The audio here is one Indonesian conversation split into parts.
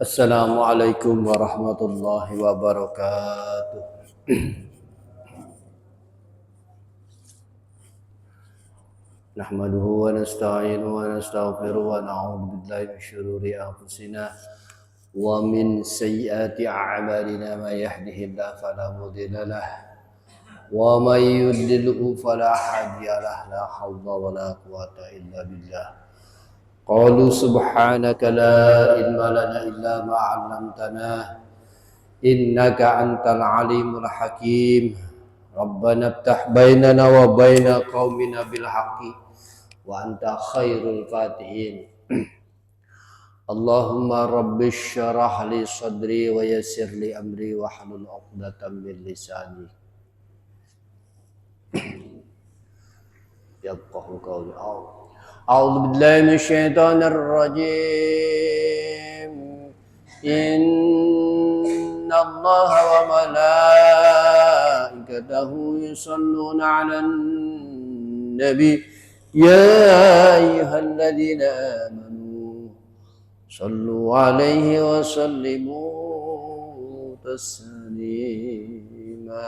Assalamualaikum warahmatullahi wabarakatuh. Nahmaduhu wa nasta'inuhu wa nastaghfiruhu wa na'udzu billahi min syururi anfusina wa min sayyiati a'malina may yahdihillahu fala mudilla lahu wa may yudlilhu fala hadiya lahu la haula wa la quwwata illa billah. Qalu subhanaka la ilma lana illa ma 'allamtana innaka antal alimul hakim. Rabbana iftah bainana wa baina qaumina bil haqqi wa anta khairul fatihin. Allahumma rabbi syrah li sadri wa yassir li amri wa hlul 'uqdatam min lisani yafqahu qawli. A'udzu billahi minasyaitonir rajim. Inna Allaha wa malaikatahu yusalluna 'alan nabi ya ayyuhalladzina amanu sallu 'alaihi wa sallimu taslima.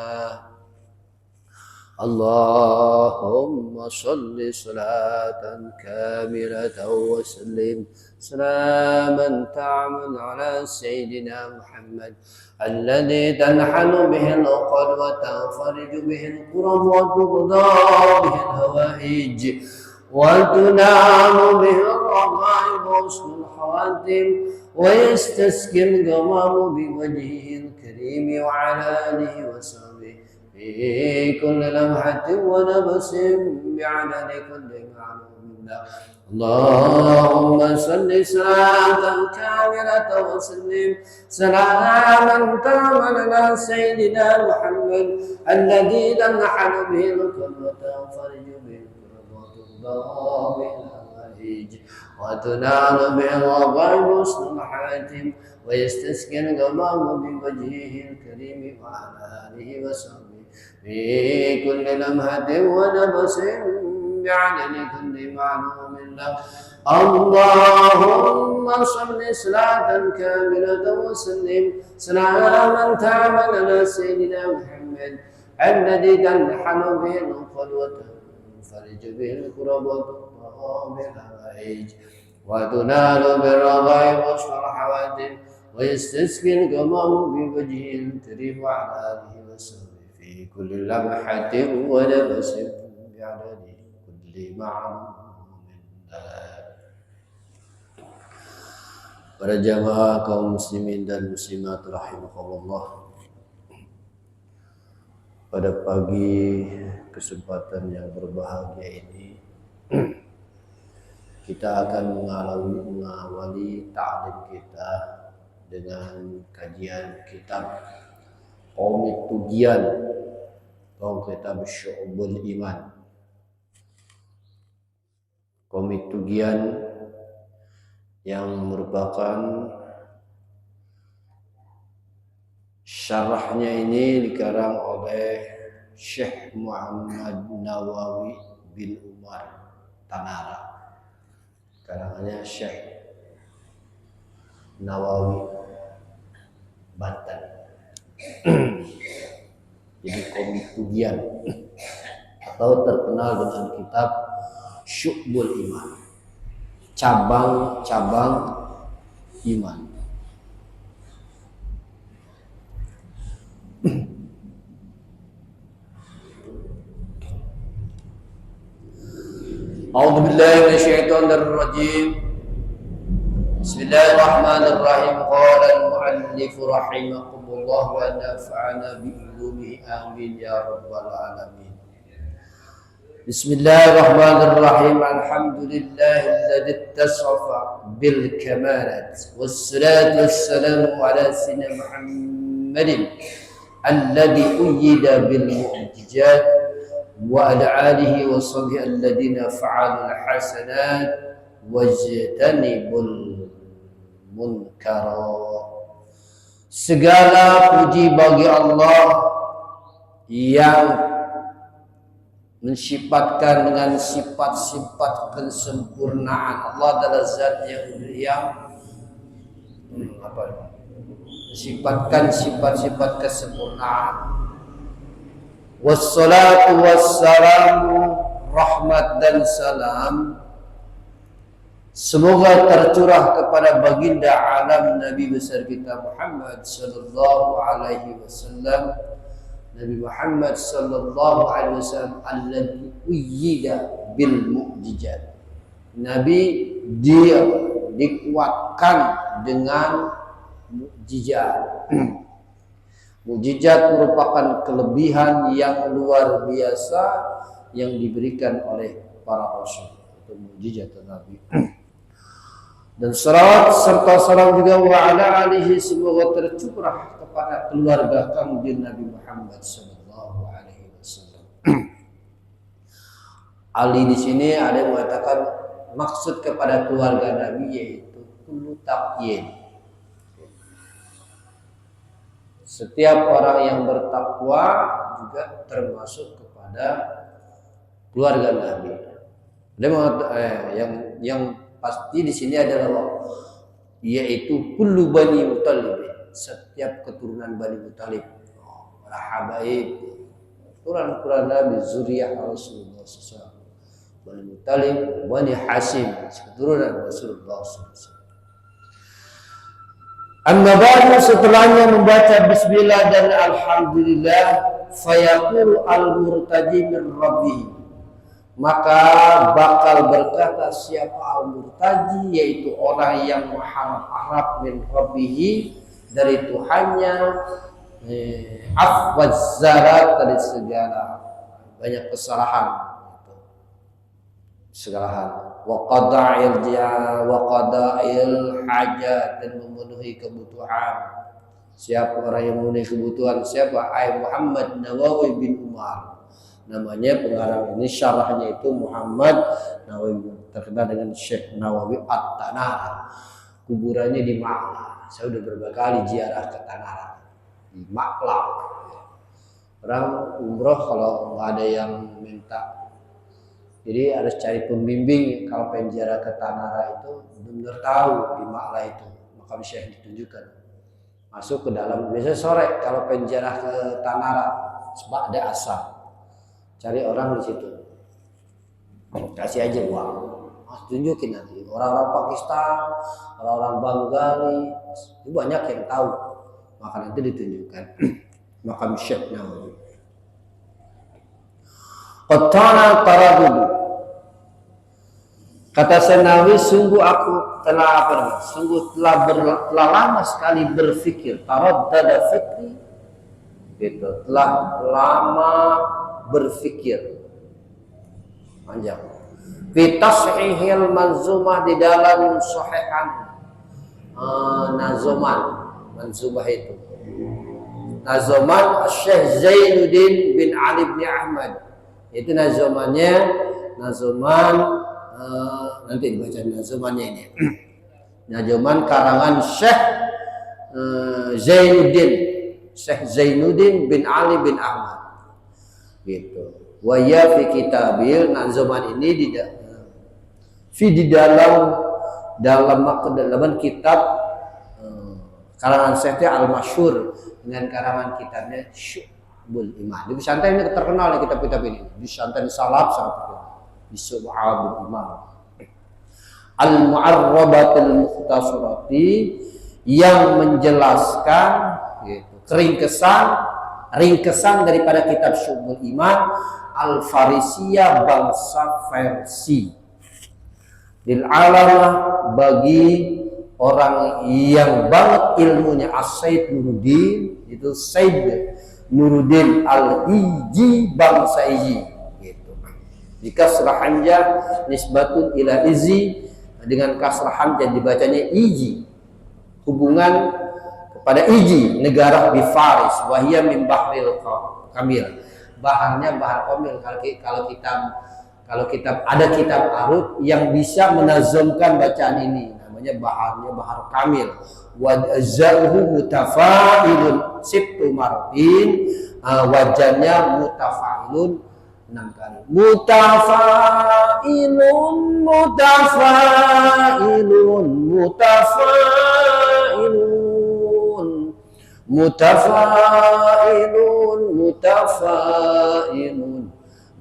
Allahumma salli salatan kamilatan wa sallim salaman ta'aman ala sayyidina Muhammad alladhi tanhalu bihi al-uqad wa tanfariju bihi al-kurab wa tuqda bihi al-hawaij wa tunamu bihi al-raghaib wa husnul khawatim wa yastaskil ghamamu bi wajhihi al-karim wa ala alihi wa sahbihi في كل لمحة ونفس بعدد كل معلوم له. اللهم صل صلاة كاملة وسلم سلاما تاما على سيدنا محمد الذي تنحل به الكل وتنفرج به الكرب وتقضى به الحوائج وتنال به الرغائب حسن الحاتم ويستسقي الغمام بوجهه الكريم وعلى آله وصحبه في كل لمحة ونفس بعدد كل معلوم له. اللهم صل صلاة كاملة وسلم سلاما تاما على سيدنا محمد الذي تنحل به العقد وتنفرج به الكرب وتقضى به الحوائج وتنال بالرغائب وحسن الحوادث ويستسقي الغمام بوجهه الكريم وعلى آله وسلم في كل لمحة ونفس بعدد كل معلوم له. Para jamaah kaum muslimin dan muslimat rahimakumullah, pada pagi kesempatan yang berbahagia ini kita akan mengawali ta'lim kita dengan kajian kitab Qomit Tugian atau kitab Syu'bul Iman. Qomit Tugian yang merupakan syarahnya ini dikarang oleh Syekh Muhammad Nawawi bin Umar Tanara. Karangannya Syekh Nawawi Banten. Jadi Qomit Tugian atau terkenal dengan kitab Syu'bul Iman, cabang-cabang iman. A'udzu billahi minasyaitonir rajim. Bismillahirrahmanirrahim. Qala al-mu'allif rahimahullah wa nafa'ana bi ulumihi amin ya rabbal alamin. Bismillahirrahmanirrahim. Alhamdulillahilladzi ittasafa bil kamalat wassalatu wassalamu ala sayyidina Muhammadin alladzi uyyida bil mu'jizat wa ala alihi wa sahbihi alladhina fa'alul hasanat wajtanibul munkara. Segala puji bagi Allah yang mensifatkan dengan sifat-sifat kesempurnaan. Allah adalah zat yang sifatkan sifat-sifat kesempurnaan. Wassalatu wassalamu, rahmat dan salam semoga tercurah kepada baginda alam Nabi besar kita Muhammad sallallahu alaihi wasallam, Nabi Muhammad sallallahu alaihi wasallam alladzi uyyida bil mu'jizat. Nabi dia dikuatkan dengan mukjizat. Mukjizat merupakan kelebihan yang luar biasa yang diberikan oleh para rasul. Itu mukjizat Nabi. Dan salawat serta salam juga wa ala alihi semoga tercurah kepada keluarga kanjeng Nabi Muhammad sallallahu alaihi wasallam. Ali di sini ada yang mengatakan maksud kepada keluarga Nabi yaitu kullu taqyin. Setiap orang yang bertakwa juga termasuk kepada keluarga Nabi. Yang pasti di sini adalah yaitu kullu bani Muthalib, setiap keturunan Bani Muthalib, para habaib, keturunan Nabi, zuriyah Rasulullah SAW, Bani Muthalib, Bani Hashim, keturunan Rasulullah SAW. Amma ba'du, setelahnya membaca bismillah dan alhamdulillah, fayaqulu al-murtaji min rabbih, maka bakal berkata siapa al-murtaji, yaitu orang yang mengharap min rabbih, dari Tuhannya, afwaz zarat, dari segala banyak kesalahan, segala hal, wa qada'il hajat, dan memenuhi kebutuhan. Siapa orang yang memenuhi kebutuhan? Siapa? Muhammad Nawawi bin Umar. Namanya pengarang ini, syarahnya itu Muhammad Nawawi, terkenal dengan Syekh Nawawi At-Tanara. Kuburannya di Makla. Saya sudah berbagai kali ziarah ke Tanara, di Makla. Orang umroh kalau nggak ada yang minta, jadi harus cari pembimbing. Kalau pengen ziarah ke Tanara itu benar-benar tahu di Makla itu, makam Syekh ditunjukkan. Masuk ke dalam, biasanya sore kalau pengen ziarah ke Tanara, sebab ada asar, cari orang di situ, kasih aja uang, tunjukin nanti. Orang-orang Pakistan, orang-orang Bengali, itu banyak yang tahu, maka nanti ditunjukkan makam Syekh Nawawi. Qatana taradudu, kata Senawi, sungguh aku telah telah lama sekali berfikir. Taraddada fikri, gitu, telah lama berfikir. Panjang. Fi tashihil manzumah, di dalam sahihan manzumah itu. Nazuman Syekh Zainuddin bin Ali bin Ahmad. Itu nazumannya, nanti dibaca nazumannya ini. Nazuman karangan Syekh Zainuddin bin Ali bin Ahmad. Gitu. Wa ya fi kitabil, nazuman ini di dalam kitab karangan Syekh Al-Masyhur, dengan karangan kitabnya Syu'bul Iman. Di pesantren ini terkenal kitab-kitab ini. Di pesantren salaf sangat terkenal. Di Syu'bul Iman. Al-Mu'arrabatul Mukhtasarati, yang menjelaskan, gitu, ringkesan daripada kitab Syu'bul Iman, Al-Farisiyah, bangsa Farsi. Lil alamah, bagi orang yang banget ilmunya, As-Said Nuruddin, itu Said Nuruddin Al-Iji, bangsa Iji, gitu. Jika serahannya nisbatun ila Izi, dengan kasrah hamzah dibacanya Iji, hubungan kepada Iji, negara di Faris, wahia min bahril kamil, baharnya bahar kamil. Kalau kitab ada kitab arut yang bisa menazamkan bacaan ini, namanya baharnya bahar kamil. Wajahhu mutafailun sibtu martin, wajahnya mutafailun 6 kali. Mutafailun Mutafailun, mutafailun,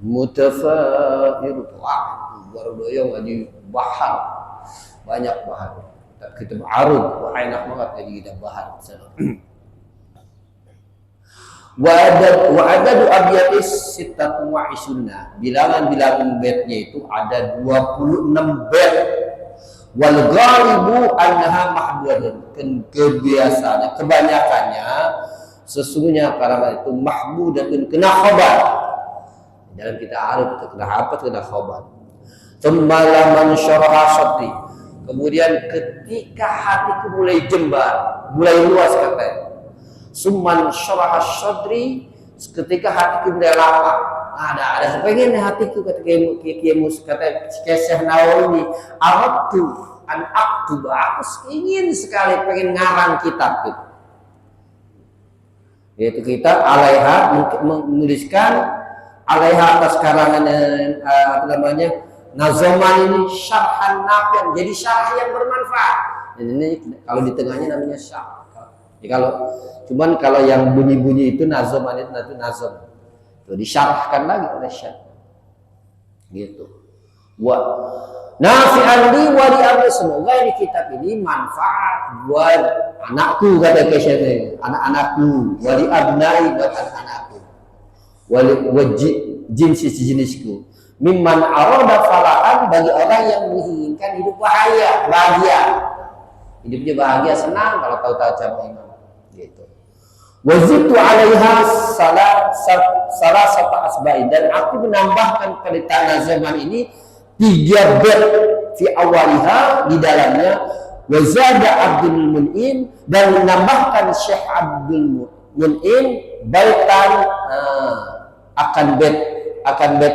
mutafailun. Wah, baru doyong ngaji bahar. Banyak bahar. Kita arud, wah enak banget ngaji kita bahar. Wa adadu abyatis sittatun wa isunna. Bilangan-bilangan bednya itu ada 26 bed. Wal ghalibu annaha mahdudatun. Kebiasaannya, kebanyakannya sesungguhnya karangan itu mahdudatun kena khobar. Dalam kita arif itu kena apa? Kena khobar. Tsumma man syaraha sadri. Kemudian ketika hatiku mulai jembar, mulai luas katanya. Summan syaraha sadri, ketika hatiku mulai lapang. Ada pengen hatiku ketika kata Syekh Nawawi, aradtu an aktuba, aku ingin sekali pengen ngarang kitab itu. Yaitu kita alaiha menuliskan alaiha atas karangan apa namanya nazoman ini syarhan nafian, jadi syarah yang bermanfaat. Ini kalau di tengahnya namanya syarah. Ya, kalau yang bunyi-bunyi itu nazoman itu nazom. Itu disyarahkan lagi oleh syekh. Gitu. Wa nafi'an li wa li amri, semoga ini kitab ini manfaat buat anakku, kata syekh, anak-anakku, wa li abnai, buat anak-anakku. Wa jenisku. Mimman arada falahan, bagi orang yang menginginkan hidup bahagia. Hidupnya bahagia, senang kalau tahu cabang imam. Gitu. Wazitu alaiha salah satu asba'i, dan aku menambahkan pada tanah zaman ini 3 bait fi awaliha, di dalamnya wazada Abdul Mun'im, dan menambahkan Syekh Abdul Mun'im baitan akan bait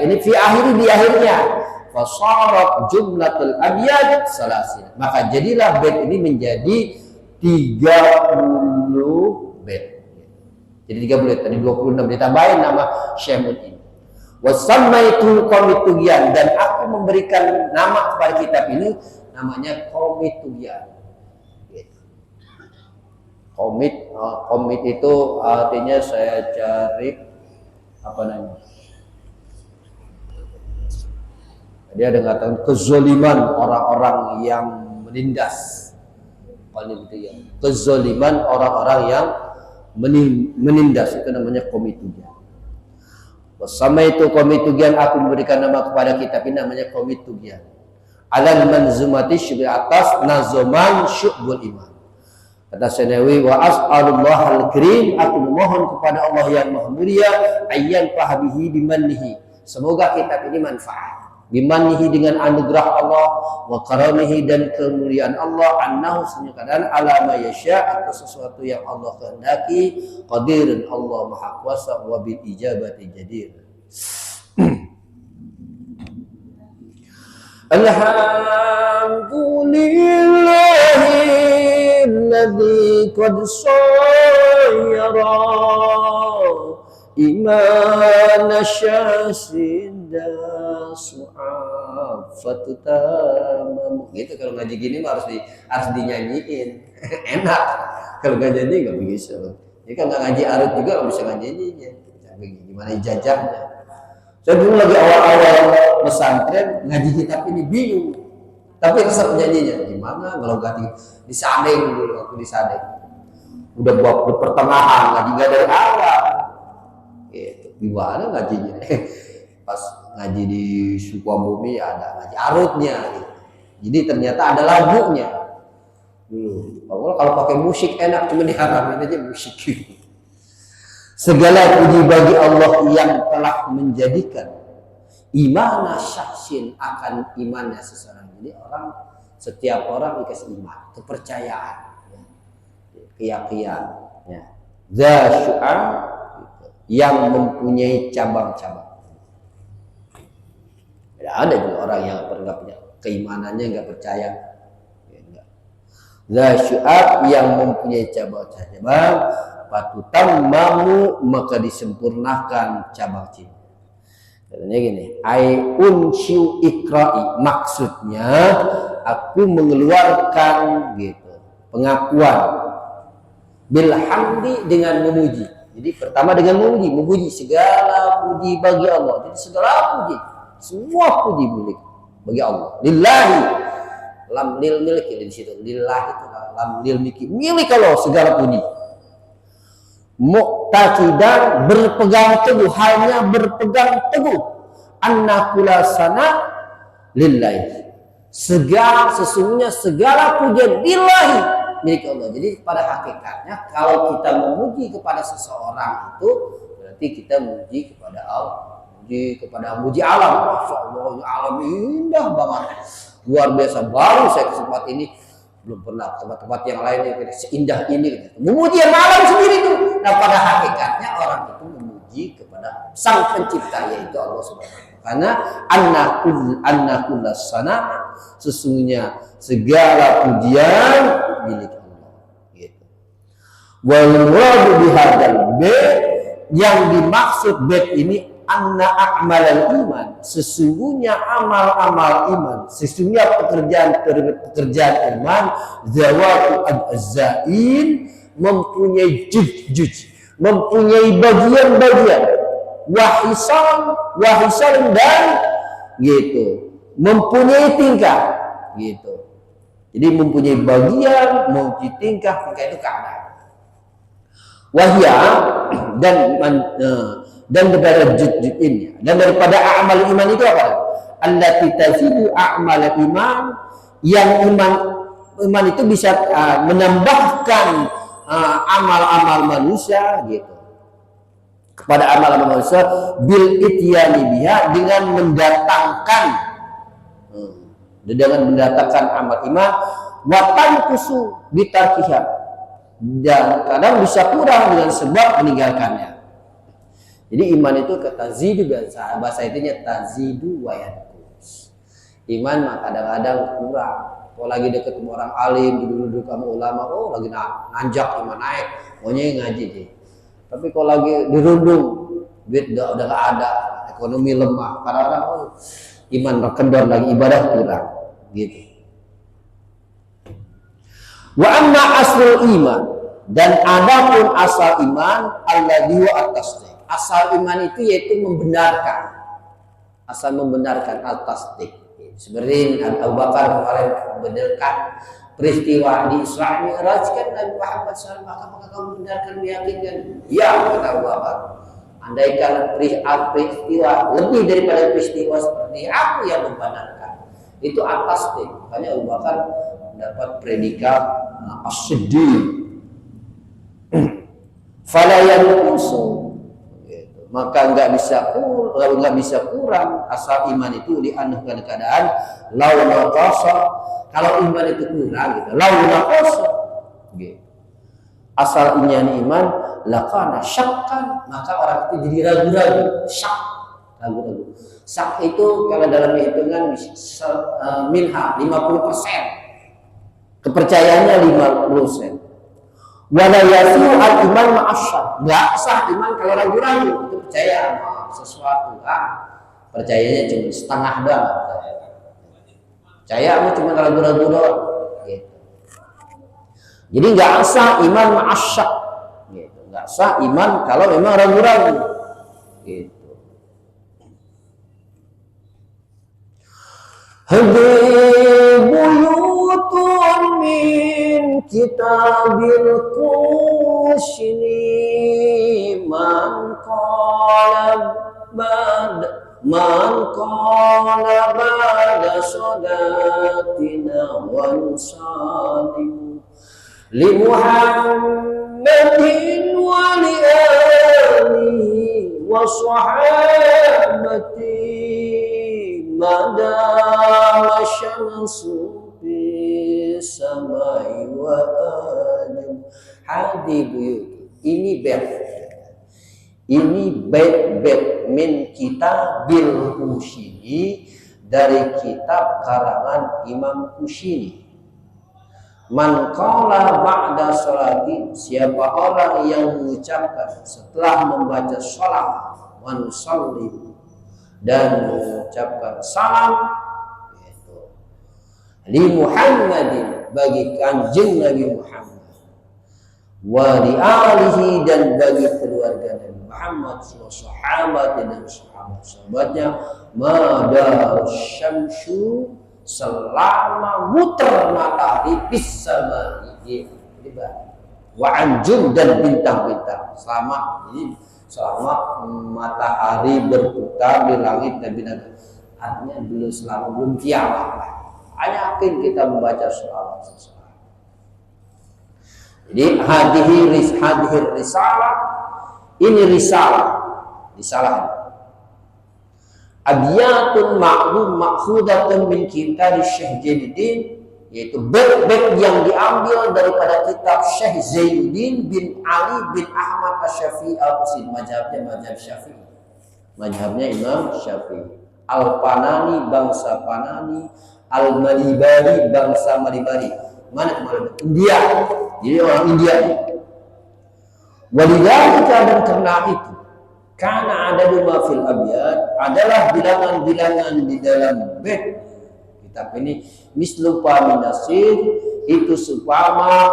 ini fi akhiri, di akhirnya fasarat jumlatul abyad salasin, maka jadilah bait ini menjadi 30 bait. Jadi 30, tadi 26 ditambahin nama Syekh Mun'im. Wasammaitu Qomitugyan, dan aku memberikan nama kepada kitab ini namanya Qomitugyan. Gitu. Komit itu artinya, saya cari apa namanya? Dia ada mengatakan kezoliman orang-orang yang menindas. Kezoliman orang-orang yang menindas, itu namanya Qomitugyan. Bersama itu Qomitugyan, aku memberikan nama kepada kitab ini namanya Qomitugyan. Alal manzumati syubi, atas nazoman syu'bul iman. Kata Senawi, wa as'alullah al-karim, aku memohon kepada Allah yang maha mulia, ayyan fahabihi bimannihi, semoga kitab ini manfaat. Bimannihi, dengan anugerah Allah, wa karamihi, dan kemuliaan Allah, annahu, sebenarnya keadaan alama yasya, atas sesuatu yang Allah kehendaki, qadirun, Allah maha kuasa, wa bil ijabati jadir. Alhamdulillahilladzi qad sayyara imana syasida su'afatu tamam. Gitu, kalau ngaji gini mah harus dinyanyiin. Enak. Kalau nggak nyanyi nggak bisa. Jadi kalau nggak ngaji arut juga nggak bisa nyanyinya. Gimana ijazahnya? Saya dulu lagi awal-awal pesantren ngaji kitab ini bingung. Tapi resep nyanyinya gimana? Kalau nggak disadeng dulu, aku disadeng. Udah buat di pertengahan, ngaji nggak dari awal. Gitu. Gimana ngajinya? Pas ngaji di Sukabumi ada ngaji arutnya gitu. Jadi ternyata ada lagunya dulu. Kalau pakai musik enak, cuma diharamin aja musik gitu. Segala puji bagi Allah yang telah menjadikan iman syahsin, akan imannya seseorang. Jadi setiap orang dikasih iman, kepercayaan, keyakinan, za syu'a, yang mempunyai cabang-cabang. Ada juga orang yang nggak punya keimanannya, nggak percaya. Za syu'ab, yang mempunyai cabang-cabang, patutammamu, maka disempurnakan cabang-cabang. Katanya gini, ai unsyu ikra'i, maksudnya aku mengeluarkan gitu pengakuan Bilhamdi dengan memuji. Jadi pertama dengan memuji segala puji bagi Allah. Jadi segala puji, semua puji milik bagi Allah. Lillahi, lam lil milki di situ. Lillahi itu lam lil milki, milik Allah segala puji. Muqtaqidan, berpegang teguh, hanya berpegang teguh. Anna kulasana lillahi. Sesungguhnya segala pujian lillahi, milik Allah. Jadi pada hakikatnya kalau kita memuji kepada seseorang itu berarti kita memuji kepada Allah, memuji alam. Masya Allah, alam indah banget, luar biasa. Baru saya kesempatan ini, belum pernah tempat-tempat yang lain yang seindah ini. Memuji yang alam sendiri itu. Nah pada hakikatnya orang itu memuji kepada Sang Pencipta, yaitu Allah Subhanahu wa Ta'ala. Karena annakullas sana, sesungguhnya segala pujian milik Allah. Gitu. Wal muradu bihadzal bait, yang dimaksud bait ini anna a'malal iman, sesungguhnya amal-amal iman, sesungguhnya pekerjaan iman, zawatu al-zain, mempunyai juj, mempunyai bagian-bagian, wahisan dan gitu, mempunyai tingkah gitu. Jadi mempunyai bagian, mempunyai tingkah itu keadaan. Wahya dan daripada juj ini, dan daripada amal iman itu apa? Allati tazidu amal iman, yang iman itu bisa menambahkan amal-amal manusia gitu. Kepada amal-amal manusia bil ityani biha, dengan mendatangkan amal iman, watan kusu bitarkiha, dan kadang bisa kurang dengan sebab meninggalkannya. Jadi iman itu tazidu, bahasa itunya tazidu wa yanqus. Iman mah kadang-kadang kurang. Kalau lagi deket sama orang alim, duduk-duduk sama ulama, oh lagi nanjak iman naik, maunya ngaji deh. Tapi kalau lagi dirundung, duit udah gak ada, ekonomi lemah, kadang-kadang iman kendor lagi, ibadah kurang, gitu. Wa amma aslul iman, dan adapun asal iman, alladzi wa at-tasdiq. Asal iman itu yaitu membenarkan, asal membenarkan al-tasdiq. Seperti Abu Bakar kemarin membenarkan peristiwa di Isra Mi'raj kan Nabi Muhammad SAW, apakah kamu membenarkan, meyakinkan? Ya, kata Abu Bakar. Andaikan peristiwa lebih daripada peristiwa seperti aku yang membenarkan, itu at-tasdiq. Makanya Abu Bakar mendapat predikat as-siddiq. Fala yanqusu, maka nggak bisa kurang asal iman itu dianuhkan keadaan launa qasa, kalau iman itu kurang gitu, launa qasa gitu. Asal iman lakana syakkan, maka orang itu jadi ragu-ragu. Ragu-ragu. Syak itu kalau dalam hitungan minha 50%, kepercayaannya 50%. Wala yasihu al-iman ma'asyak, nggak sah iman kalau ragu-ragu. Itu percaya sama sesuatu, percayanya cuma setengah doang. Percaya cuma ragu-ragu doang. Gitu. Jadi nggak sah iman ma'asyak, gitu. Nggak sah iman kalau memang ragu-ragu. Gitu. Buyutun min kitabil kushini, man qala ba'da sodatina wa nusalim li Muhammadin wa li alihi wa sahabati madama syamsu fi samai wa ajam hadibuyut. Ini bait min kitabil Kushini, dari kitab karangan Imam Kushini. Man qala ba'da sholati, siapa orang yang mengucapkan setelah membaca sholat, wa nusallim, dan mengucapkan salam, yaitu li Muhammadin, bagi kanjeng Nabi Muhammad, wa li alihi dan bagi keluarga Nabi Muhammad wa sahabat dan sahabat-sahabatnya madar syamsu selama muter matahari bisa wa anjum dan bintang-bintang selama matahari berputar di langit dan bintang, artinya belum kiamat. Yakin kita membaca sholawat. Jadi hadhir risalah, ini risalah abiyatun ma'khudatun min kitab Syekh Zainuddin, yaitu bait-bait yang diambil daripada kitab Syekh Zainuddin bin Ali bin Ahmad Asy-Syafi'i Al-Qusayri, mazhabnya Syafi'i, mazhabnya Imam Syafi'i. Al-Panani bangsa Panani, Al-Malibari bangsa Malibari. Mana kemarin? India. Jadi orang India. Walidhalika dan karena itu, karena ada dua fil abiyat adalah bilangan-bilangan di dalam bait kitab ini mislupa minasir, itu supama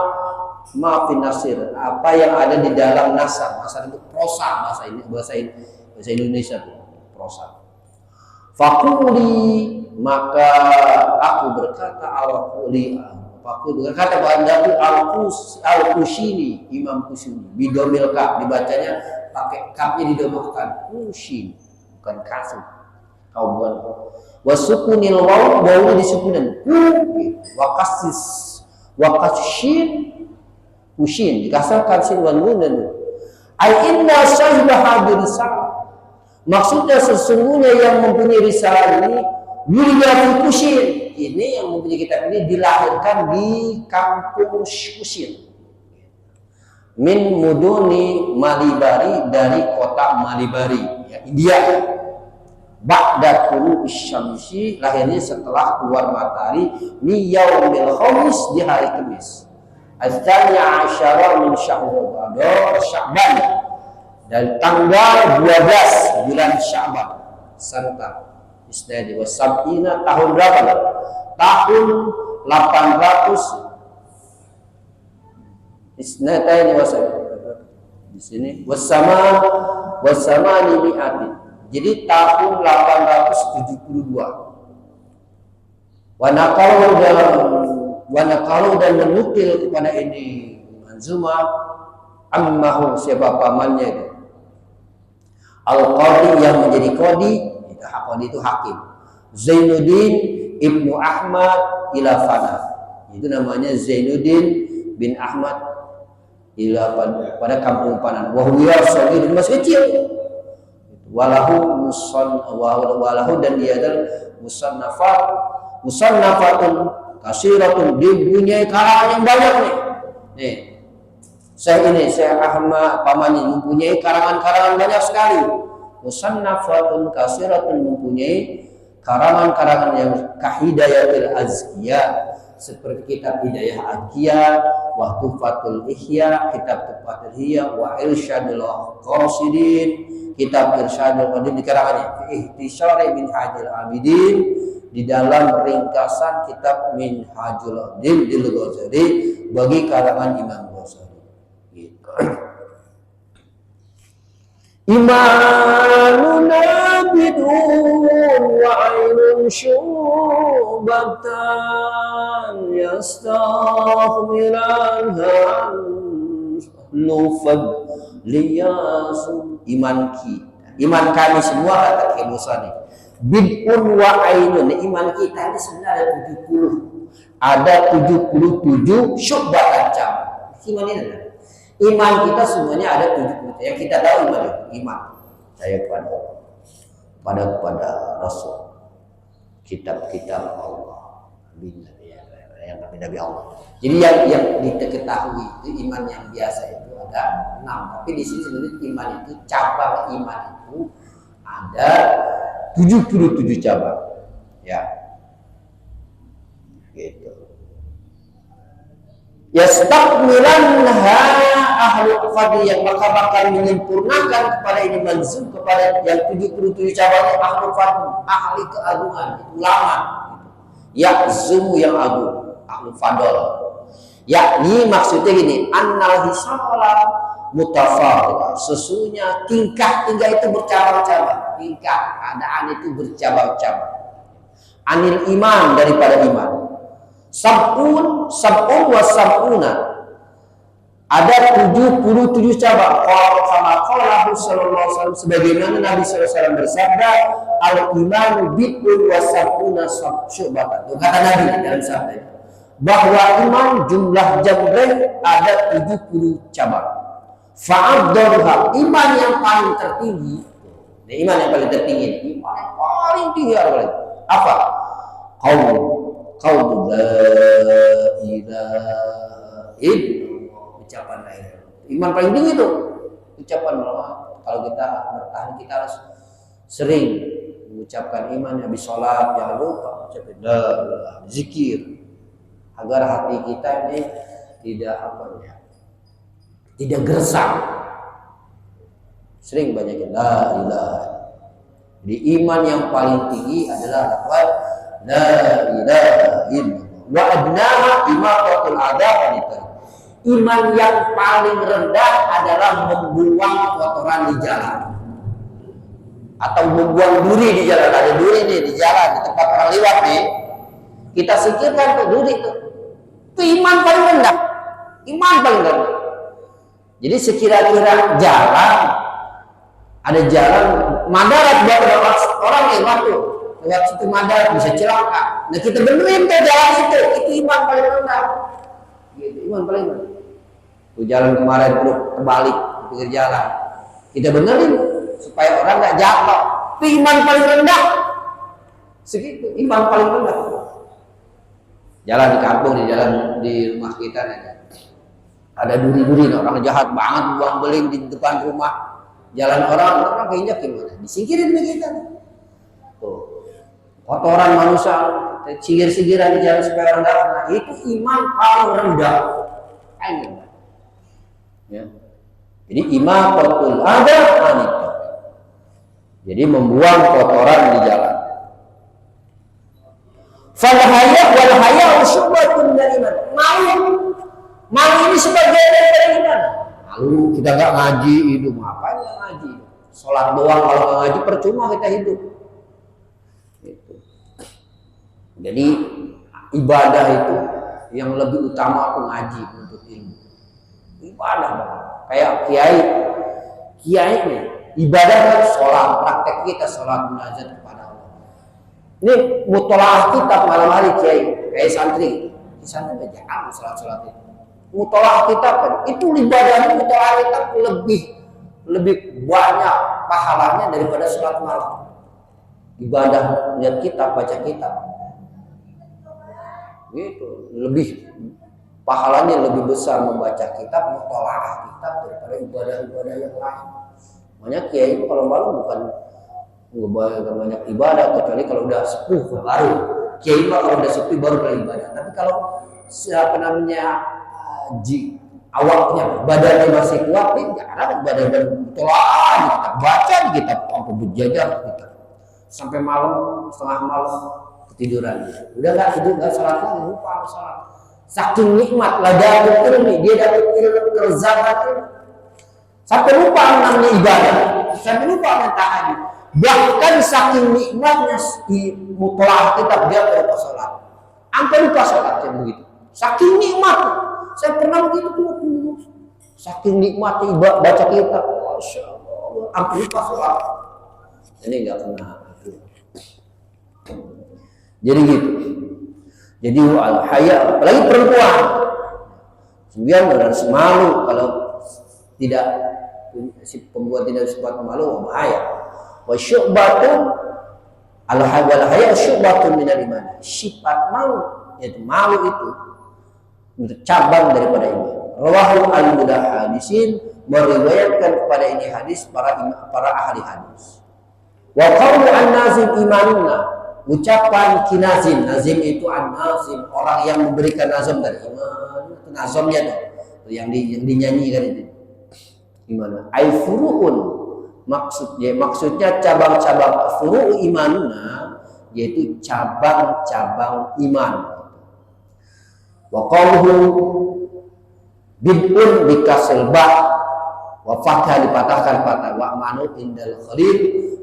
maafin nasir, apa yang ada di dalam nasar. Nasar itu prosa, bahasa Indonesia itu prosa. Fakuli, maka aku berkata aku berkata padaku Al-Kushini, Imam Kushini, bidomil kaf, dibacanya pakai kafnya didomahkan, Kushini, bukan kasu, kau bukan. Wasukunil waw, wawnya disukunan, wakashin, kushin, dikasarkan sin wan nun. Ai inna sahibaha risalah. Maksudnya sesungguhnya yang mempunyai risalah ini Wilyatul Kushin, ini yang mempunyai kitab ini dilahirkan di kampung Kushin, min muduni Malibari, dari kota Malibari, ya, India. Ba'da tulu isyamsi, lahirnya setelah keluar matahari, mi yaumil khamis, di hari Kamis. Aztanya asyara min Sya'ban, dari tanggal 12 bulan Sya'ban, sanata isnadi wasab'ina, tahun berapa? Tahun 800 isnataini di sini wasama mi'atin, jadi tahun 872. Wanakalu dan menukil kepada ini manzumah ammahu, siapa pamannya itu Al-Qadi, yang menjadi qadi itu hakim, Zainuddin Ibnu Ahmad Ilafana, itu namanya Zainuddin bin Ahmad Ilafana, pada kampung Panan. Wahwiyah shagir, masih kecil. Walahu dan dia adalah musannafatun kasiratun, dipunyai karangan yang banyak nih. Syekh Ahmad Pamani mempunyai karangan-karangan banyak sekali. Musannafatun kasiratun, mempunyai karangan-karangan yang kahidayatil azkiya, seperti kitab Hidayah Azkiya, wa Tuhfatul Ihya, kitab Tuhfatul Ihya, wa Irsyadul Qasidin, kitab Irsyadul Qasidin, di karangannya Ihtisyari Minhajul Abidin, di dalam ringkasan kitab Minhajul Abidin di Ghazali, bagi karangan Imam Ghazali. Gitu. Imanuna bidun wa ainun syubatan yastaghmiranha nufad liyasu. Iman kami semua, kata Kebosani, bidun wa ainun, iman kita ini sebenarnya ada 77 syubatan cabang. Iman ini adalah iman kita semuanya ada 70. Yang kita tahu iman saya kepada Rasul, kitab-kitab Allah, yang Nabi Allah. Jadi yang diketahui itu iman yang biasa itu ada 6. Tapi di sini sebenarnya iman itu, cabang iman itu ada 77 cabang. Ya. Gitu. Yastakmilanha ahlu fadli, yang bakal menyempurnakan kepada ini manzum, kepada yang 77 cabangnya ahlu fadli, ahli keagungan, ulama, yakzumu, yang agung. ahlu fadol. Yakni maksudnya gini, annal hisala mutafawwid. Sesungguhnya tingkah-tingkah itu bercabang-cabang. Tingkah keadaan itu bercabang-cabang. Anil iman, daripada iman. Sab'un wa sab'una. Ada 77 cabang. Kama qala sallallahu alaihi wasallam, sebagaimana Nabi sallallahu alaihi wasallam bersabda, al imanu bid'un wa sab'una syu'batan. Itu kata Nabi dalam sabda, bahwa iman jumlah jamrah ada 70 cabang. Fa'abdulha, iman yang paling tertinggi. Nah, iman yang paling tertinggi, iman yang paling tinggi apa? Qaul la ilaha illallah, ucapan la ilaha. Iman paling tinggi itu ucapan bahwa kalau kita bertahan, kita harus sering mengucapkan iman. Habis sholat jangan lupa ucapin la ilaha, zikir, agar hati kita ini tidak tidak gersang. Sering banyakin la ilaha. Di iman yang paling tinggi adalah lafaz la ilaha illallah. Wa adnaha imatatul adha anit. Iman yang paling rendah adalah membuang kotoran di jalan, atau membuang duri di jalan. Ada duri nih di jalan, di tempat orang lewat nih, kita singkirkan tuh duri itu iman paling rendah. Iman paling rendah. Jadi sekira-kira jalan, ada jalan madarat buat orang lewat tuh, lewat situ madarat bisa celaka. Nah kita benerin tuh jalan itu iman paling rendah. Gitu, iman paling rendah. Tuh jalan kemarin perlu terbalik di pinggir jalan, kita benerin supaya orang nggak jatuh. Itu iman paling rendah. Segitu, iman paling rendah. Jalan di kampung, di jalan di rumah kita ada duri-duri, orang jahat banget buang beling di depan rumah. Jalan orang keinjak gimana? Disingkirin begitu. Tuh, kotoran manusia, singir-singiran di jalan supaya orang datang. Nah, itu iman paling rendah. Ya. Jadi imatatul adha anit. Jadi membuang kotoran di jalan. Fal haya wal haya syubatun min iman. Malu ini sebagian dari iman. Malu kita nggak ngaji, hidup ngapain nggak ngaji? Sholat doang, kalau nggak ngaji percuma kita hidup. Gitu. Jadi ibadah itu yang lebih utama aku ngaji untuk ilmu. Ibadah banget. Kayak kiai nih, ibadah kan sholat, praktek kita sholat munajat kepada Allah. Ini mutolaah kitab malam hari kiai santri, di sana jangan sholat itu. Mutolaah kitab kan, itu ibadahnya mutolaah kitab lebih banyak pahalanya daripada sholat malam. Ibadah lihat kitab, baca kitab, gitu lebih pahalanya lebih besar membaca kitab, mutolaah kitab daripada ibadah-ibadah yang lain. Makanya kiai itu kalau malam bukan banyak ibadah, kecuali kalau udah sepuh baru. Kiai kalau udah sepuh baru beribadah. Tapi kalau siapa namanya awalnya badannya masih kuat, jangan badan mutolaah kita baca kita apa berjajar kita sampai malam, setengah malam ketiduran. Udah nggak tidur, nggak sholat lagi, lupa sholat. Saking nikmat ladahul ilmi, dia dapat ilmu kelezatan sampai lupa namanya ibadah, sampai lupa mentahani. Bahkan saking nikmatnya mutolaah kitab dia lupa sholat, sampai lupa sholat yang begitu. Saking nikmat, saya pernah begitu tuh. Saking nikmatnya baca kitab, masya Allah, sampai lupa sholat. Ini nggak pernah. Jadi gitu. Jadi al-haya, apalagi perempuan, kemudian harus malu. Kalau tidak, si perempuan tidak sempat malu, bahaya. Wa syu'batun al-haya syu'batun minal iman. Sifat malu, yaitu malu itu cabang daripada iman. Rawahu al-mudahhadisin, meriwayatkan kepada ini hadis para ahli hadis. Wa qawlu an-nazim imanuna, ucapan kinazim. Nazim itu an-nazim, orang yang memberikan nazam dari iman. Itu nazamnya tuh yang dinyanyikan itu. Gimana? Ai furu'un, maksudnya cabang-cabang. Furu'u imanuna, yaitu cabang-cabang iman. Wa qawluhu bid'un bikasil ba wa fathah dipatahkan patah wa manu indal Khalil,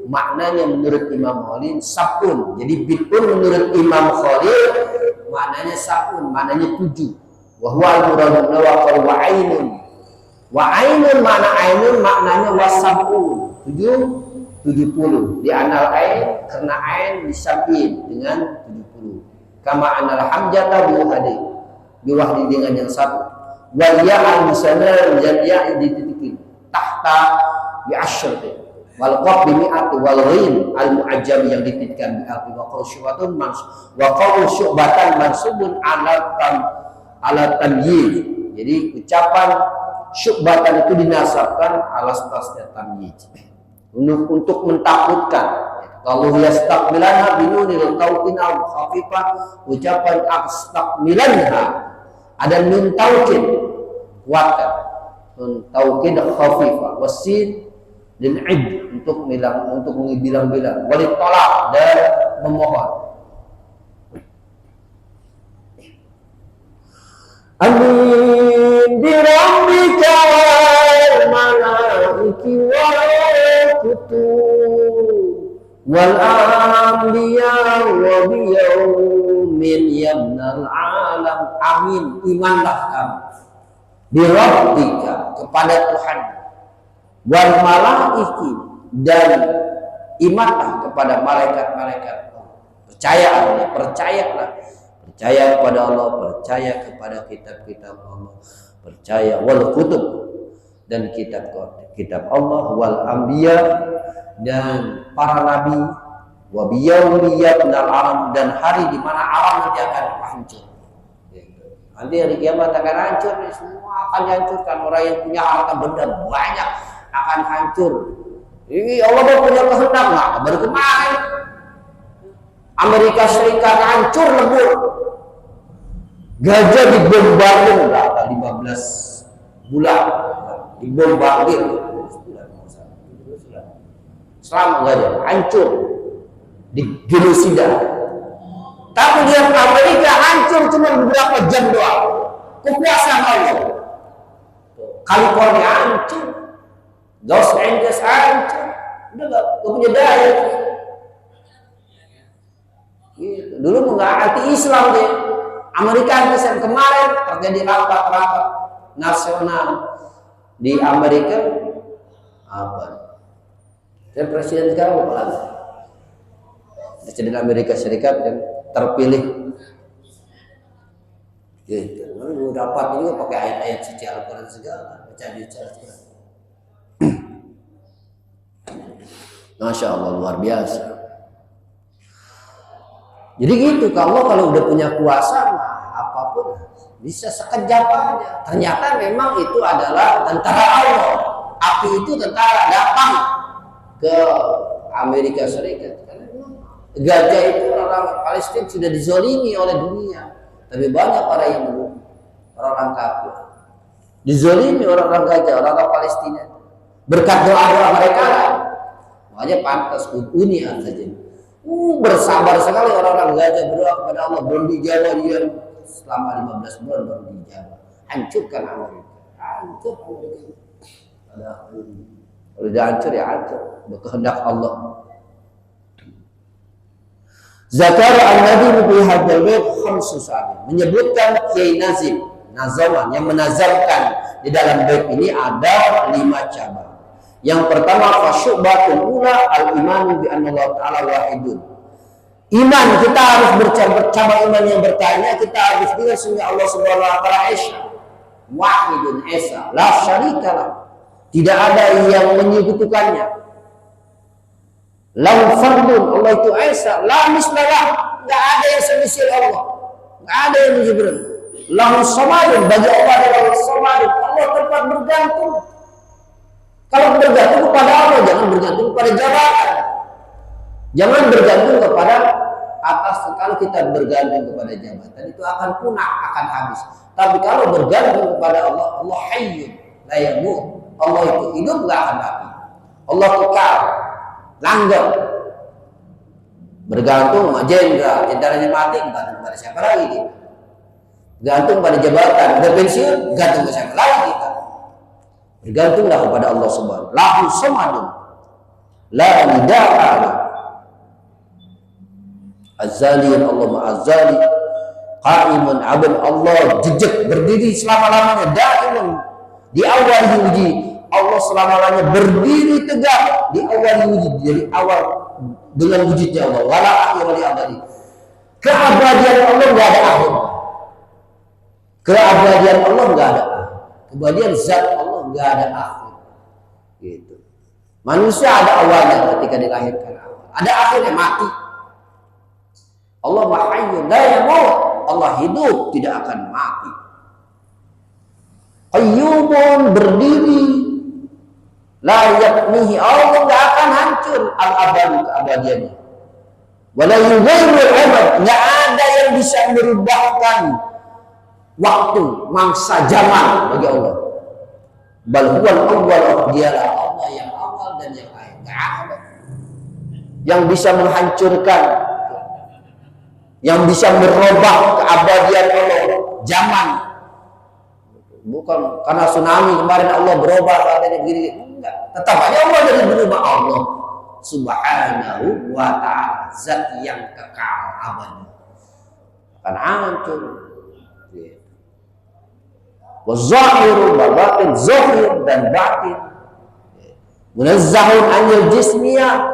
maknanya menurut Imam Khalil sabun. Jadi bid'un menurut Imam Khalil maknanya sabun, maknanya 7. Wa huwa al-muradu wa ainun. Wa ainun makna ainun maknanya wasabun 70 di anal ain, karena ain disabin dengan 70. Kama anal hamjata biwahdi dengan yang satu. Wal ya'al bisana dan ya dititikin tahta bi asyri wal qaf bi mi'ati wal ghin al mu'ajjam yang dititkan bi alfi wa qaul syubatun wa qaul syubatan mansubun ala tamyiz. Jadi ucapan syubatan itu dinasabkan alas tasnya tamyiz untuk mentakutkan. Kalau yastakmilanha binunil tauqin al khafifah, ucapan astakmilanha ada nun tauqin kuatkan, nun tauqin khafifah, wasin dan ib untuk bilang-bilang, walid tolak dan memohon. Amin bi rabbika wal malaiki wal kutub wal anbiya wa biyaumin yabnal alam. Amin, imanlah kamu bi rabbika kepada Tuhan, wal malaiki dan imanlah kepada malaikat-malaikat. Percayalah percaya kepada Allah, percaya kepada kitab-kitab Allah, percaya wal kutub dan kitab Allah, wal anbiya dan para nabi, wa biyaumi yabnal alam dan hari di mana alam nanti akan hancur. Nanti hari kiamat akan hancur, semua akan dihancurkan. Orang yang punya harta benda banyak akan hancur. Ini Allah punya kehendak nggak? Baru kemarin Amerika Serikat hancur lebur, gajah dibombardir berapa? 15 bulan dibombardir. Selama gajah hancur di genosida. Tapi lihat Amerika hancur cuma beberapa jam doang. Kekuasaan Allah. California hancur, Los Angeles hancur, udah gak punya daya. Gitu. Dulu nggak anti Islam deh. Amerika Islam kemarin terjadi rapat nasional di Amerika apa? Dan presiden sekarang apa lagi? Presiden Amerika Serikat yang terpilih. Gitu. Lalu rapat juga pakai ayat-ayat suci Al-Quran segala, baca-baca segala. Masya Allah, luar biasa. Jadi gitu, kalau udah punya kuasa, apapun bisa sekejap aja. Ternyata memang itu adalah tentara Allah. Api itu tentara datang ke Amerika Serikat. Karena gajah itu orang Palestina sudah dizolimi oleh dunia. Tapi banyak orang yang mendukung, orang kafir. Dizolimi orang-orang gajah, orang-orang Palestina. Berkat doa-doa mereka, makanya pantas uni saja. Bersabar sekali orang-orang gajah berdoa kepada Allah, belum dijawab dia selama 15 bulan baru dijawab. Hancurkan Amerika, hancur Amerika. Kalau udah hancur ya hancur, berkehendak Allah. Zakar al-Nabi fi hadzal bait khamsu sahabat, menyebutkan Kiai Nazaman yang menazamkan di dalam bait ini ada 5 cabang. Yang pertama fasyubatul ula al-iman bi anna Allah ta'ala wahidun. Iman kita harus cabang iman yang bertanya, kita harus dengar sungguh Allah Subhanahu wa taala esa. Wahidun esa, la syarikalah. Tidak ada yang menyekutukannya. Lahu fardun, Allah itu esa, la mislalah, enggak ada yang semisal Allah. Enggak ada yang menyeberang. Lahu samadun, bagi Allah adalah samadun. Allah tempat bergantung. Kalau bergantung kepada Allah, jangan bergantung kepada jabatan. Jangan bergantung kepada atas. Kalau kita bergantung kepada jabatan itu akan punah, akan habis. Tapi kalau bergantung kepada Allah, Allah hayyun la yamut. Allah itu hidup, nggak akan mati. Allah kekal, langgeng. Bergantung sama jenderal, jenderalnya mati, kepada siapa lagi dia? gantung pada jabatan, udah pensiun, gantung ke siapa lagi kita? Bergantunglah kepada Allah Subhanahu. Lahu samadun, la nida'a. Azaliun Allah ma'azali, qaimun abad Allah jejak berdiri selama-lamanya, daimun di awal diuji. Allah selama-lamanya berdiri tegak di awal diuji, dari awal dengan wujudnya Allah, wala akhir li abadi. Keabadian Allah enggak ada akhir. Keabadian Allah enggak ada akhir. Keabadian zat Allah enggak ada akhir. Gitu. Manusia ada awalnya ketika dilahirkan, ada akhirnya mati. Allah mahayyun la yamut. Allah hidup tidak akan mati. Qayyumun berdiri, la yaknihi, Allah enggak akan hancur al-abadi keabadiannya. Wala yughayyirul abad, enggak ada yang bisa merubahkan waktu, mangsa, zaman bagi Allah. Bal huwal awwal, dialah Allah yang awal dan yang akhir. Enggak ada yang bisa menghancurkan, yang bisa merubah keabadian Allah, zaman. Bukan karena tsunami kemarin Allah berubah katanya begini, enggak. Tetap aja Allah dari berubah. Allah Subhanahu wa ta'ala zat yang kekal abadi, akan hancur. Wa zahiru wa batin, zahir dan batin. Munazzahun anil jismiyah,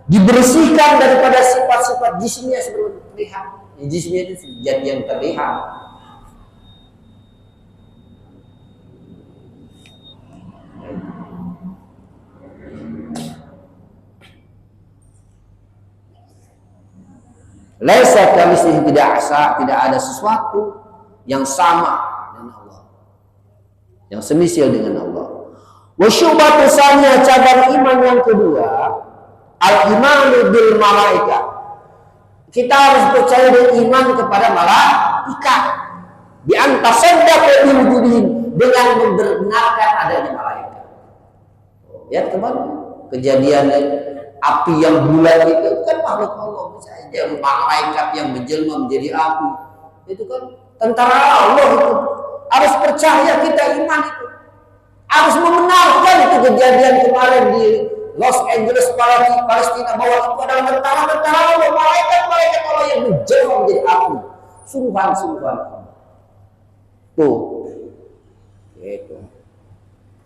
dibersihkan daripada sifat-sifat jismiyah sebelum terlihat. Jismiyah itu zat yang terlihat. Laisa kamitslihi, tidak ada sesuatu yang sama dengan Allah, yang semisal dengan Allah. Wa syubhatu tsaniya, cabang iman yang kedua, al-imanu bil malaika. Kita harus percaya dengan iman kepada malaikat. Bi an tasaddaqa bi wujudihim, dengan membenarkan adanya malaikat. Ya teman, kejadian api yang bulat itu kan makhluk Allah. Bisa aja malaikat yang menjelma menjadi api, itu kan tentara Allah. Itu harus percaya, kita iman itu, harus membenarkan itu kejadian kemarin di Los Angeles, Palestina, bahwa itu adalah tentara Allah, malaikat Allah yang menjelma menjadi api, suruhan tuh itu.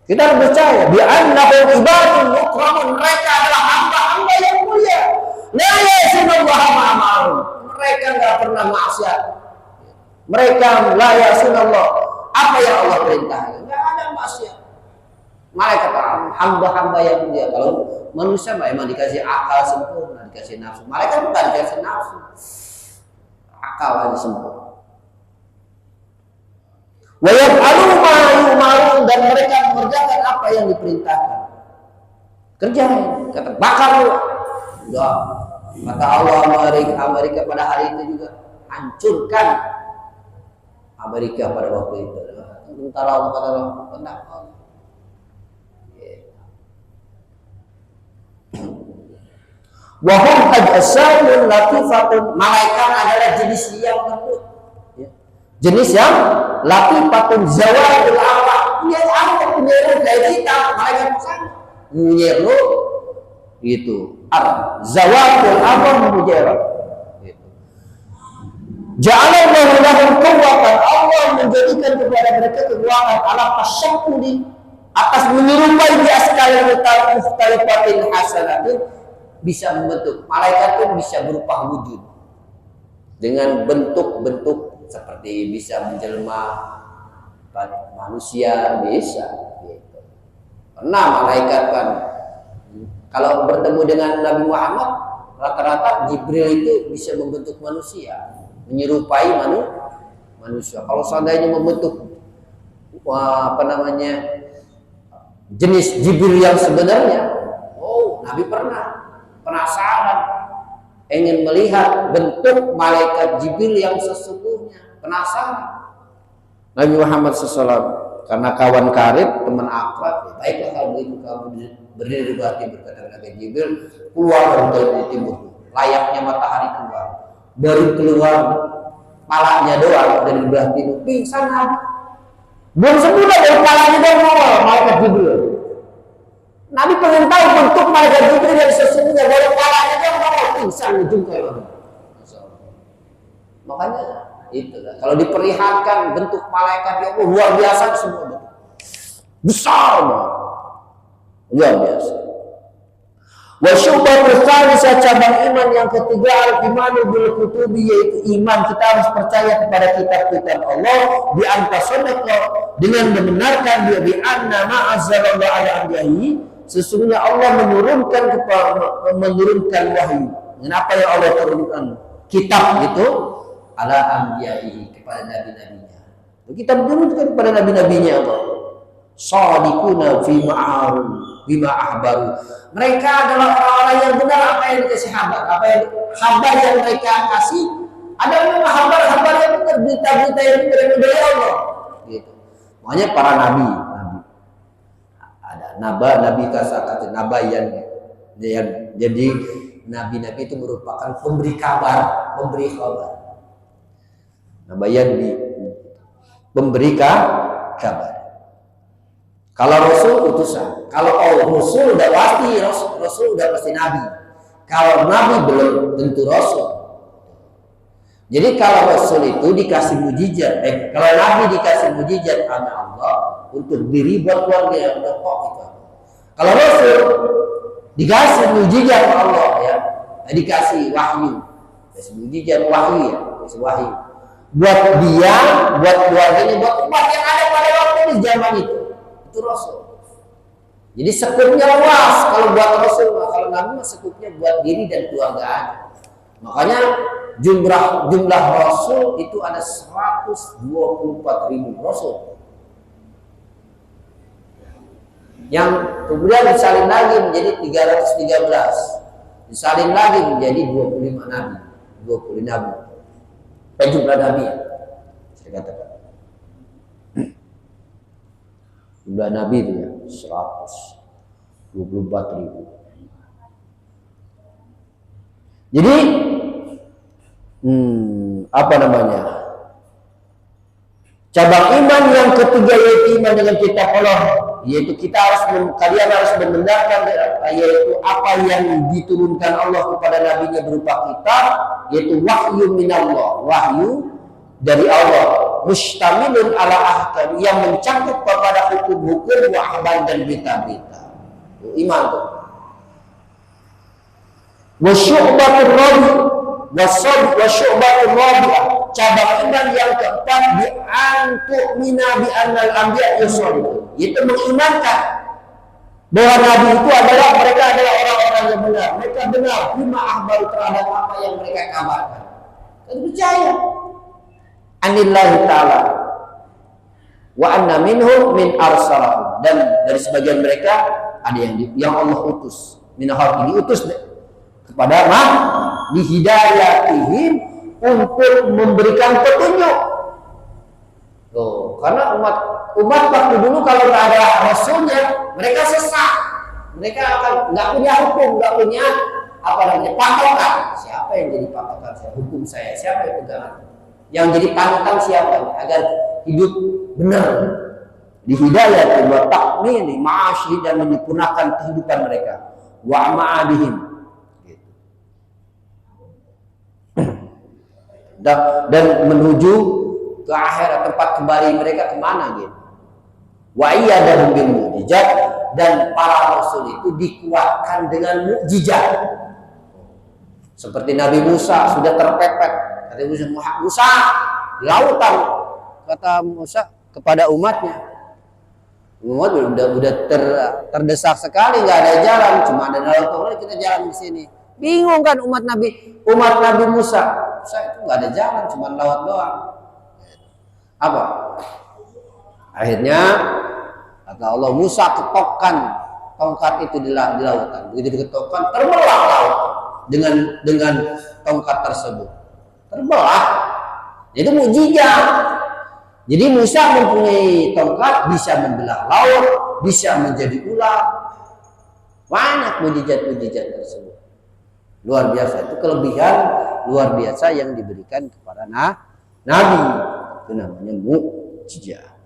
Kita harus percaya bi annahum ibadun mukramun, mereka adalah hamba-hamba yang mulia. La ya'sunallaha ma amaru, mereka enggak pernah maksiat. Mereka la ya'sunallah, apa yang Allah perintahkan enggak ada maksiat. Malaikat hamba-hamba yang mulia. Kalau manusia memang dikasih akal sempurna, dikasih nafsu. Malaikat bukan dikasih nafsu, akal aja sempurna. Wa yaf'alu ma yu'marun, dan mereka mengerjakan apa yang diperintahkan. Kerjain, kata bakar lu. Udah, kata Allah Amerika pada hari itu juga hancurkan Amerika pada waktu itu. Tentara Allah kata kenapa? Wa hum ajsamun latifatun, malaikat adalah jenis yang lembut. Jenis yang latifatun zawadul arwah, punya arwah, punya ruh kayak kita. Malaikat bukan punya ruh gitu. Zawadul arwah mujarrad gitu. Ja'alallahu lahum quwwatan, Allah menjadikan kepada mereka kekuatan ala tasyakuli, atas menyerupai di askal mustalifatin hasanatin, bisa membentuk. Malaikat pun bisa berupa wujud dengan bentuk-bentuk seperti bisa menjelma manusia, bisa gitu. Karena malaikat kan kalau bertemu dengan Nabi Muhammad, rata-rata Jibril itu bisa membentuk manusia, menyerupai manusia. Kalau seandainya membentuk jenis Jibril yang sebenarnya, Nabi penasaran, ingin melihat bentuk malaikat Jibril yang sesungguhnya, penasaran. Nabi Muhammad SAW karena kawan karib, teman akrab, baiklah kalau begitu kamu berdiri di bawah berkata Nabi Jibril, keluar dari timur, layaknya matahari keluar, dari keluar palanya doang dari belah timur, pingsan Nabi. Belum sembuh dari palanya doang malaikat Jibril. Nabi pengen tahu bentuk malaikat Jibril yang sesungguhnya, dari palanya doang pingsan ujung kayak. Makanya itulah kalau diperlihatkan bentuk malaikat yang luar biasa semua, besar banget, luar biasa. Wa syu'batul tsalisah, cabang iman yang ketiga, al-imanu bil kutubi, yaitu iman kita harus percaya kepada kitab-kitab Allah, bi anta sadaqa, dengan membenarkan dia bi anna ma azzalallahu ala anbiya'i, sesungguhnya Allah menurunkan wahyu. Dengan apa yang Allah turunkan? Kitab itu ala anbiya'i, kepada nabi-nabinya. Kitab turunkan kepada nabi-nabinya Allah. Shadiquna fi ma'arum bima ahbaru. Mereka adalah orang-orang yang benar apa yang dikasih kabar, apa yang kabar yang mereka kasih adalah memang kabar-kabar yang benar, berita-berita yang benar dari Allah. Gitu. Makanya para nabi ada nabi kata nabayan, jadi nabi-nabi itu merupakan pemberi kabar. Nabayan di pemberi kabar. Kalau Rasul utusan, kalau Rasul udah pasti Rasul udah pasti Nabi. Kalau Nabi belum tentu Rasul. Jadi kalau Rasul itu dikasih mujizat, kalau Nabi dikasih mujizat oleh Allah untuk diri buat keluarga yang udah kok itu. Kalau Rasul dikasih mujizat Allah ya, dikasih wahyu, dikasih mujizat wahyu ya, dikasih wahyu. Buat dia, buat keluarganya, buat umat yang ada pada waktu di zaman itu Rasul. Jadi sekupnya luas kalau buat Rasul, kalau Nabi mah sekupnya buat diri dan keluarga. Makanya jumlah Rasul itu ada 124.000 Rasul. Yang kemudian disalin lagi menjadi 313. Disalin lagi menjadi 25 Nabi. 20 Nabi. Jumlah Nabi ya. Saya katakan. Jumlah Nabi itu ya 124.000. Jadi apa namanya? Cabang iman yang ketiga yaitu iman dengan kitab Allah, yaitu kalian harus membenarkan yaitu apa yang diturunkan Allah kepada nabinya berupa kitab, yaitu wahyu minallah, wahyu dari Allah, mustamilun ala ahkam, yang mencakup kepada hukum-hukum wa ahban dan berita-berita. Iman tuh. Wa syu'batur rabi wa syu'batur rabi'ah, cabang iman yang keempat bi antu'mina bi annal anbiya yusadiqun, yaitu mengimankan bahwa nabi itu adalah mereka adalah orang-orang yang benar. Mereka benar bima ahbaru, terhadap apa yang mereka kabarkan. Dan percaya anillahi ta'ala wa anna minhum min arsalahum, dan dari sebagian mereka ada yang Allah utus, minahal diutus kepada dihidayatihim, untuk memberikan petunjuk. Tuh, karena umat waktu dulu kalau nggak ada rasulnya mereka sesat, mereka akan nggak punya hukum, nggak punya apa namanya patokan. Siapa yang jadi patokan saya? Hukum saya siapa yang pegangan? Yang jadi panutan siapa agar hidup benar, dihidayah wa takmini ma'asyih, dan menyempurnakan kehidupan mereka, wa ma'adihim gitu. Dan menuju ke akhirat, tempat kembali mereka kemana gitu. Wa iyadahum bil mukjizat, dan para rasul itu dikuatkan dengan mukjizat. Seperti Nabi Musa sudah terpepet, kata Musa di lautan, kata Musa kepada umatnya, umat udah terdesak sekali, nggak ada jalan, cuma ada lautan, kita jalan di sini. Bingung kan umat Nabi Musa itu nggak ada jalan, cuma laut doang. Apa? Akhirnya kata Allah, Musa ketokkan tongkat itu di lautan. Begitu diketokkan, terbelah laut dengan tongkat tersebut. Terbelah. Itu mukjizat. Jadi Musa mempunyai tongkat, bisa membelah laut, bisa menjadi ular. Banyak mukjizat tersebut. Luar biasa. Itu kelebihan luar biasa yang diberikan kepada nabi. Itu namanya mukjizat.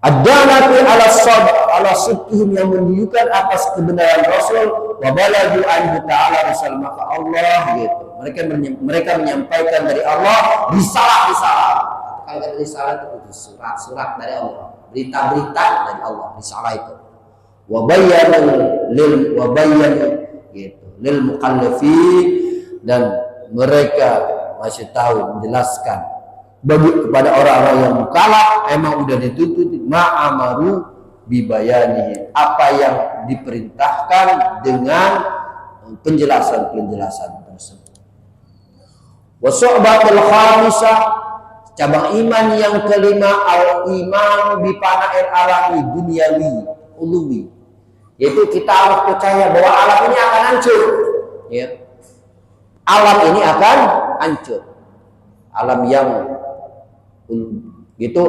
Ad-dalatu ala sidqihim, yang menunjukkan atas kebenaran Rasul, wa balaghu anhu ta'ala risal, maka Allah gitu. Mereka menyampaikan dari Allah risalah. Kalau risalah itu surat dari Allah, berita-berita dari Allah, risalah itu. Wa bayyanu gitu lil mukallafin, dan mereka masih tahu menjelaskan bagi kepada orang-orang yang mukallaf, emang udah dituntut ma'amaru bibayanihi, apa yang diperintahkan dengan penjelasan-penjelasan tersebut. Wa syu'batul khamisah, cabang iman yang kelima, al-iman bi pana'il alami duniawi uluwi, yaitu kita harus percaya bahwa alam ini akan hancur, ya. Alam ini akan hancur, alam yang gitu